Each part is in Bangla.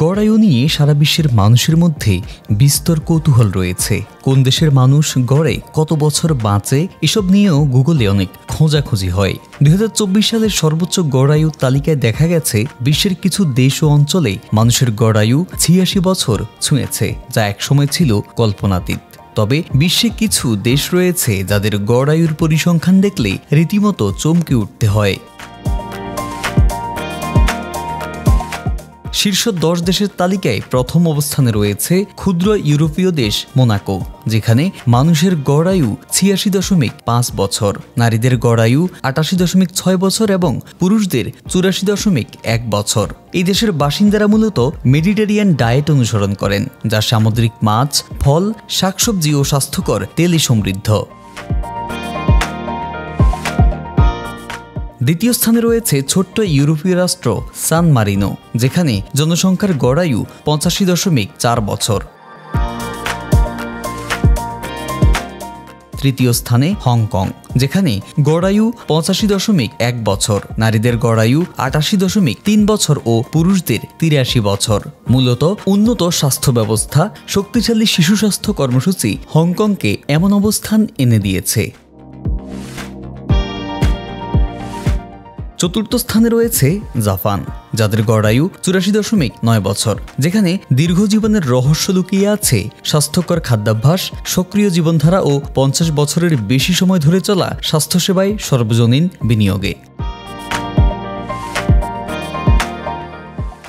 গড় আয়ু নিয়ে সারা বিশ্বের মানুষের মধ্যে বিস্তর কৌতূহল রয়েছে। কোন দেশের মানুষ গড়ে কত বছর বাঁচে এসব নিয়েও গুগলে অনেক খোঁজাখুঁজি হয়। 2024 সালের সর্বোচ্চ গড় আয়ুর তালিকায় দেখা গেছে বিশ্বের কিছু দেশ ও অঞ্চলে মানুষের গড় আয়ু 86 বছর ছুঁয়েছে, যা একসময় ছিল কল্পনাতীত। তবে বিশ্বে কিছু দেশ রয়েছে যাদের গড় আয়ুর পরিসংখ্যান দেখলে রীতিমতো চমকে উঠতে হয়। শীর্ষ 10 দেশের তালিকায় প্রথম অবস্থানে রয়েছে ক্ষুদ্র ইউরোপীয় দেশ মোনাকো, যেখানে মানুষের গড় আয়ু 86.5 বছর, নারীদের গড় আয়ু 88.6 বছর এবং পুরুষদের 84.1 বছর। এই দেশের বাসিন্দারা মূলত মেডিটেরিয়ান ডায়েট অনুসরণ করেন, যা সামুদ্রিক মাছ, ফল, শাকসবজি ও স্বাস্থ্যকর তেলে সমৃদ্ধ। দ্বিতীয় স্থানে রয়েছে ছোট্ট ইউরোপীয় রাষ্ট্র সান মারিনো, যেখানে জনসংখ্যার গড় আয়ু 85.4 বছর। তৃতীয় স্থানে হংকং, যেখানে গড় আয়ু 85.1 বছর, নারীদের গড় আয়ু 88.3 বছর ও পুরুষদের 83 বছর। মূলত উন্নত স্বাস্থ্য ব্যবস্থা, শক্তিশালী শিশু স্বাস্থ্য কর্মসূচি হংকংকে এমন অবস্থান এনে দিয়েছে। চতুর্থ স্থানে রয়েছে জাপান, যাদের গড় আয়ু 84.9 বছর, যেখানে দীর্ঘ জীবনের রহস্য লুকিয়ে আছে স্বাস্থ্যকর খাদ্যাভ্যাস, সক্রিয় জীবনধারা ও 50 বছরের বেশি সময় ধরে চলা স্বাস্থ্যসেবায় সর্বজনীন বিনিয়োগে।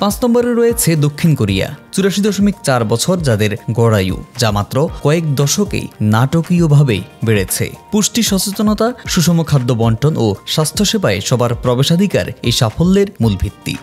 5 নম্বরে রয়েছে দক্ষিণ কোরিয়া, 84.4 বছর, যাদের গড় আয়ু, যা মাত্র কয়েক দশকে নাটকীয়ভাবে বেড়েছে। পুষ্টি সচেতনতা, সুষম খাদ্য বন্টন ও স্বাস্থ্যসেবায় সবার প্রবেশাধিকার এই সাফল্যের মূল ভিত্তি।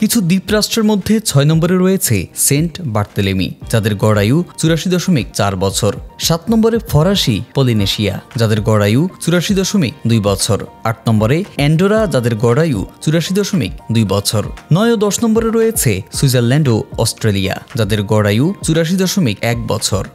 কিছু দ্বীপরাষ্ট্রের মধ্যে 6 নম্বরে রয়েছে সেন্ট বার্তেলেমি, যাদের গড় আয়ু 84.4 বছর। 7 নম্বরে ফরাসি পলিনেশিয়া, যাদের গড় আয়ু 84.2 বছর। 8 নম্বরে অ্যান্ডোরা, যাদের গড় আয়ু 84.2 বছর। 9 ও 10 নম্বরে রয়েছে সুইজারল্যান্ড ও অস্ট্রেলিয়া, যাদের গড় আয়ু 84.1 বছর।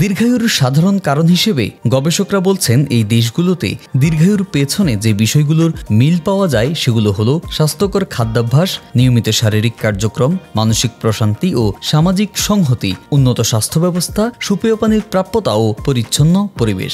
দীর্ঘায়ুর সাধারণ কারণ হিসেবে গবেষকরা বলছেন এই দেশগুলোতে দীর্ঘায়ুর পেছনে যে বিষয়গুলোর মিল পাওয়া যায় সেগুলো হলো স্বাস্থ্যকর খাদ্যাভ্যাস, নিয়মিত শারীরিক কার্যক্রম, মানসিক প্রশান্তি ও সামাজিক সংহতি, উন্নত স্বাস্থ্য ব্যবস্থা, সুপেয় পানির প্রাপ্যতা ও পরিচ্ছন্ন পরিবেশ।